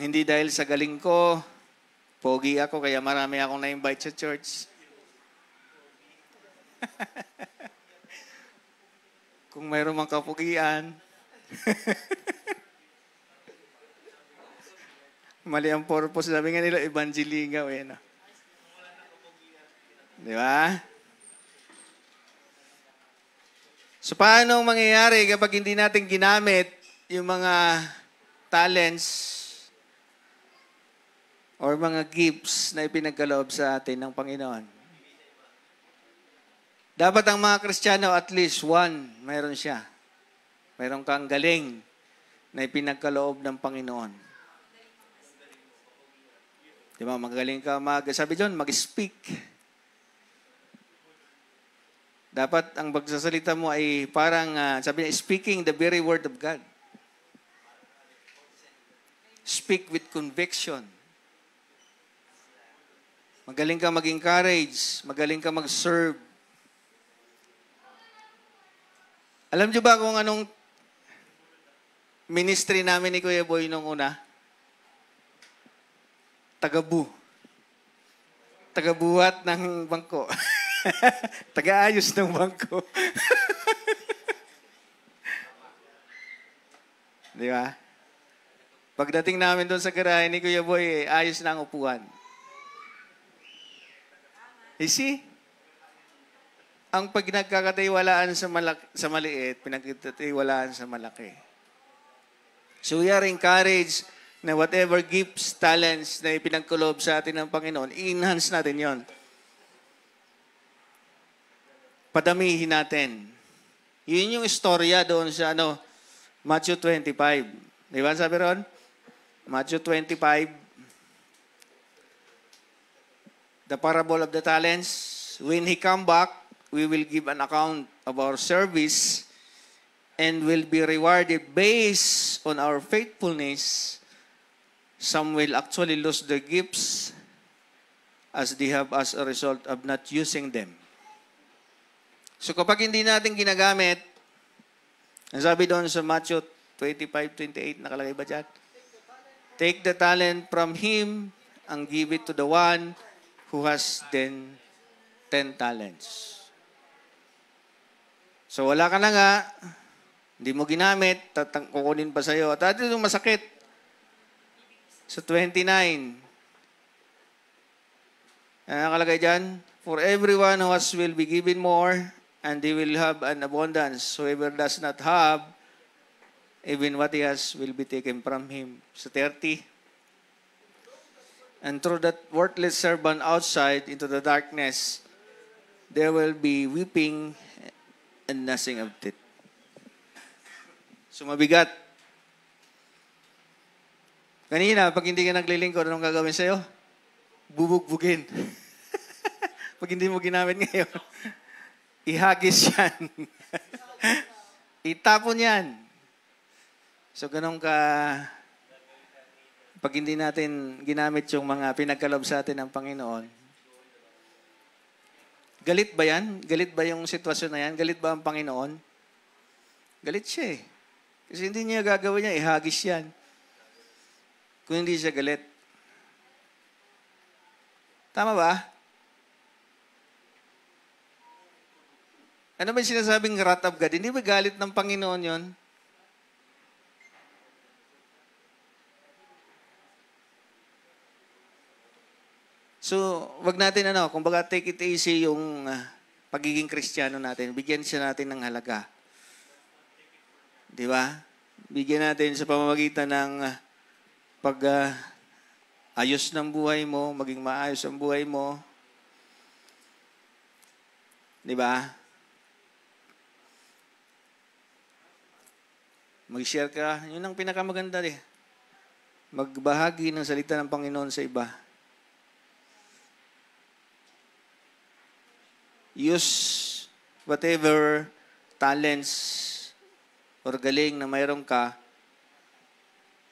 Hindi dahil sa galing ko, pogi ako, kaya marami akong na-invite sa church. Kung mayroon mang kapugian, mali ang purpose. Sabi nga nila, evangelingaw eh. No? Di ba? So, paano mangyayari kapag hindi natin ginamit yung mga talents or mga gifts na ipinagkaloob sa atin ng Panginoon? Dapat ang mga Kristiyano, at least one, mayroon siya. Mayroon kang galing na ipinagkaloob ng Panginoon. Di ba? Magaling ka sabi doon, mag-speak. Dapat ang pagsasalita mo ay parang, sabi niya, speaking the very word of God. Speak with conviction. Magaling ka mag-encourage. Magaling ka mag-serve. Alam niyo ba kung anong ministry namin ni Kuya Boy nung una? Tagabuhat ng bangko. Tagaayos ng bangko. Di ba? Pagdating namin doon sa garahe ni Kuya Boy, ayos na ang upuan. You see? Ang pag nagkakatiwalaan sa maliit, pinagkakatiwalaan sa malaki. So we are encouraged na whatever gifts, talents na ipinagkulob sa atin ng Panginoon, i-enhance natin yon. Padamihin natin. Yun yung istorya doon sa Matthew 25. Di ba sabi ron? Matthew 25, the parable of the talents. When he come back, we will give an account of our service and will be rewarded based on our faithfulness. Some will actually lose their gifts as they have as a result of not using them. So kapag hindi natin ginagamit, ang sabi doon sa Matthew 25:28, nakalagay ba dyan? Take the talent from him and give it to the one who has 10 talents. So wala ka na nga, hindi mo ginamit, kukunin pa sa'yo. At ito yung masakit. So 29. Nakalagay dyan, for everyone who has will be given more, and they will have an abundance. Whoever does not have, even what he has will be taken from him. So 30. And through that worthless servant outside into the darkness, there will be weeping and gnashing of teeth. So mabigat. Kanina, pag hindi ka naglilingkod, anong gagawin sa'yo? Bubugbugin. Pag hindi mo ginamit ngayon, ihagis yan. Itapon yan. So ganun ka, pag hindi natin ginamit yung mga pinagkalob sa atin ng Panginoon, galit ba yan? Galit ba yung sitwasyon na yan? Galit ba ang Panginoon? Galit siya eh. Kasi hindi niya gagawin niya, ihagis yan. Kung hindi siya galit. Tama ba? Ano ba yung sinasabing wrath of God? Hindi ba galit ng Panginoon yon? So, wag natin kumbaga take it easy yung pagiging Kristiyano natin. Bigyan siya natin ng halaga. Di ba? Bigyan natin sa pamamagitan ng ayos ng buhay mo, maging maayos ang buhay mo. Di ba? Mag-share ka. Yun ang pinakamaganda eh. Magbahagi ng salita ng Panginoon sa iba. Use whatever talents or galing na mayroon ka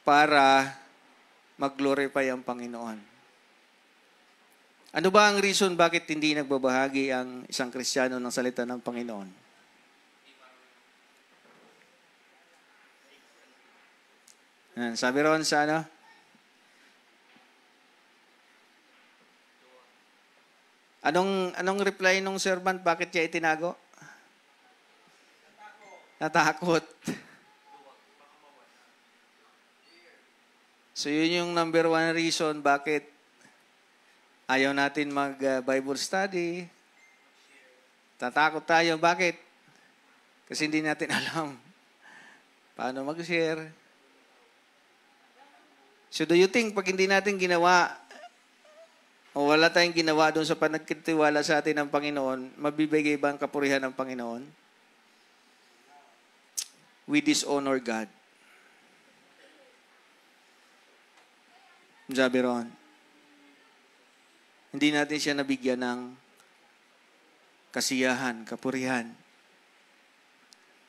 para mag-glorify ang Panginoon. Ano ba ang reason bakit hindi nagbabahagi ang isang Kristiyano ng salita ng Panginoon? Sabi ron sa ano? Anong reply nung servant? Bakit siya itinago? Natakot. So yun yung number one reason bakit ayaw natin mag-Bible study. Tatakot tayo. Bakit? Kasi hindi natin alam paano mag-share. So do you think pag hindi natin ginawa o wala tayong ginawa doon sa panagkitiwala sa atin ng Panginoon, mabibigay ba ang kapurihan ng Panginoon? We dishonor God. Sabi ron, hindi natin siya nabigyan ng kasiyahan, kapurihan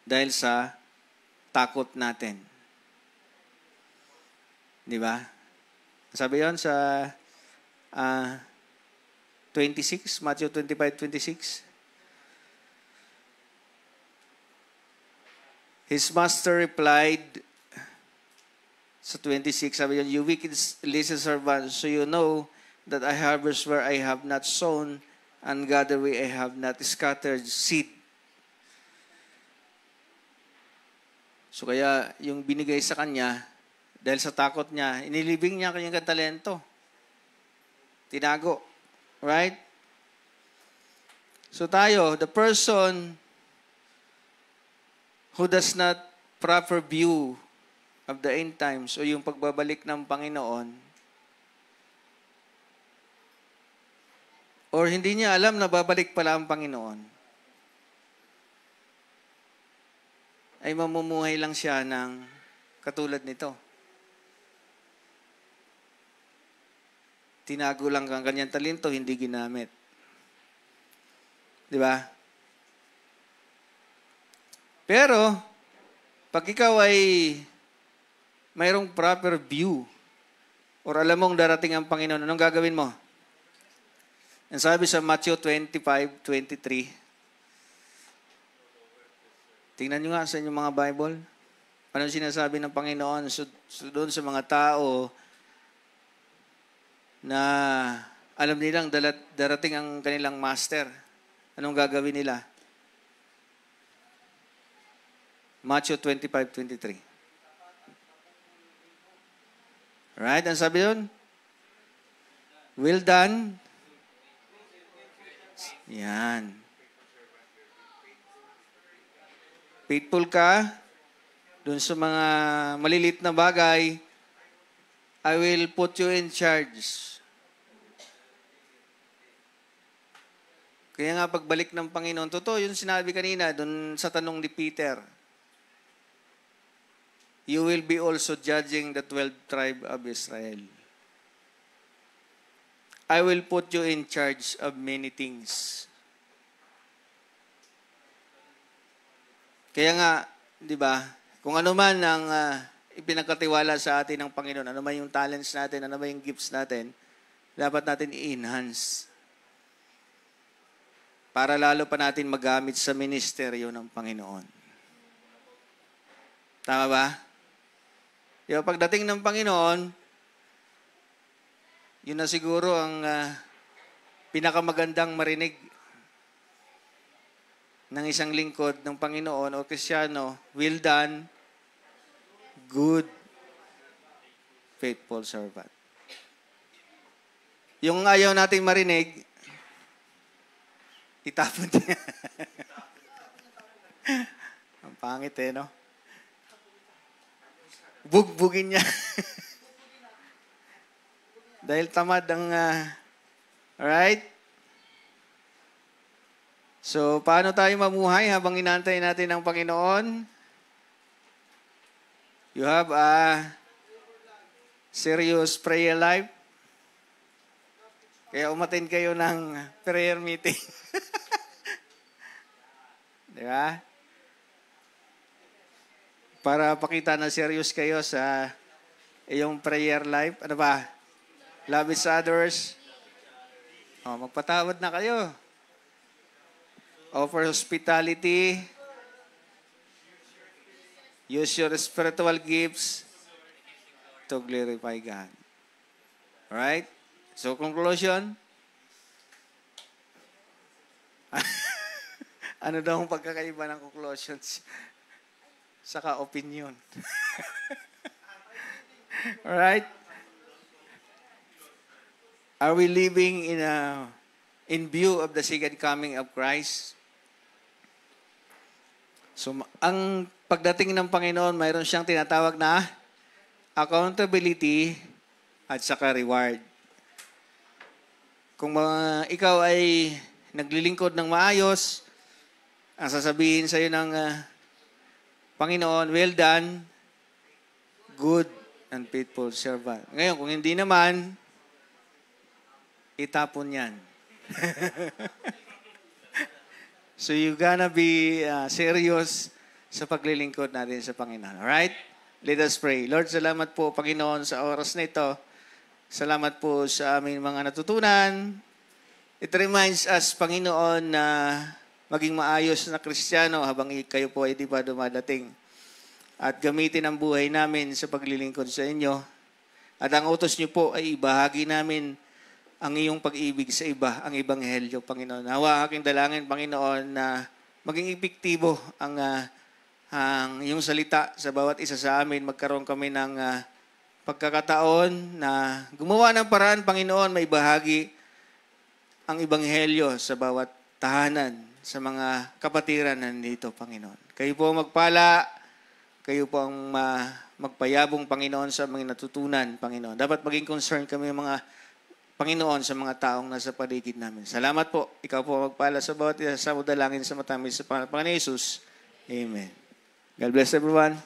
dahil sa takot natin. Di ba? Sabi yon sa 26, Matthew 25:26. His master replied sa 26, sabi yon, "You wicked lazy servant, so you know that I harvest where I have not sown and gather where I have not scattered seed." So kaya yung binigay sa kanya, dahil sa takot niya, inilibing niya kanyang talento. Tinago. Right? So tayo, the person who does not proper view of the end times o yung pagbabalik ng Panginoon, or hindi niya alam na babalik pala ang Panginoon, ay mamumuhay lang siya ng katulad nito. Tinago lang ang kanyang talento, hindi ginamit. Di ba? Pero, pag ikaw ay mayroong proper view, or alam mong darating ang Panginoon, anong gagawin mo? Ang sabi sa Matthew 25:23, tingnan nyo nga sa inyong mga Bible. Anong sinasabi ng Panginoon doon sa mga tao na alam nilang darating ang kanilang master? Anong gagawin nila? Matthew 25:23. Right? Ang sabi doon? Well done. Yan. Faithful ka doon sa mga malilit na bagay, I will put you in charge. Kaya nga pagbalik ng Panginoon, totoo yung sinabi kanina doon sa tanong ni Peter, you will be also judging the 12 tribe of Israel. I will put you in charge of many things. Kaya nga, di ba, kung ano man ang ipinagkatiwala sa atin ng Panginoon, ano man yung talents natin, ano man yung gifts natin, dapat natin i-enhance para lalo pa natin magamit sa ministeryo ng Panginoon. Tama ba? Yung pagdating ng Panginoon, yun na siguro ang pinakamagandang marinig ng isang lingkod ng Panginoon o Kristiyano, well done, good, faithful servant. Yung ayaw nating marinig, Itapon niya. Ang pangit no? Bugbugin niya. Dahil tamad ang... alright? So, paano tayo mamuhay habang inaantay natin ang Panginoon? You have a serious prayer life? Kaya umattend kayo ng prayer meeting. Di ba? Para pakita na serious kayo sa iyong prayer life. Ano ba? Love each others. Magpatawad na kayo. Offer hospitality. Use your spiritual gifts to glorify God. Alright? So, conclusion. Ano daw ang pagkakaiba ng conclusions? Saka opinion. Alright? Are we living in view of the second coming of Christ? So, ang pagdating ng Panginoon, mayroon siyang tinatawag na accountability at saka reward. Kung ikaw ay naglilingkod ng maayos, ang sasabihin sa iyo ng Panginoon, well done, good and faithful servant. Ngayon, kung hindi naman, itapon yan. So you gonna be serious sa paglilingkod natin sa Panginoon. Alright? Let us pray. Lord, salamat po, Panginoon, sa oras na ito. Salamat po sa aming mga natutunan. It reminds us, Panginoon, na maging maayos na Kristiyano habang kayo po ay di pa dumadating. At gamitin ang buhay namin sa paglilingkod sa inyo. At ang utos niyo po ay ibahagi namin ang iyong pag-ibig sa iba, ang Ebanghelyo, Panginoon. Nawa aking dalangin, Panginoon, na maging epektibo ang iyong salita sa bawat isa sa amin. Magkaroon kami ng pagkakataon na gumawa ng paraan, Panginoon, may bahagi ang Ebanghelyo sa bawat tahanan, sa mga kapatiran nandito, Panginoon. Kayo po magpala, kayo po ang magpayabong, Panginoon, sa mga natutunan, Panginoon. Dapat maging concerned kami mga Panginoon sa mga taong nasa paligid namin. Salamat po. Ikaw po magpala sa bawat isa sa udalangin sa matamis sa Panginoon Jesus. Amen. God bless everyone.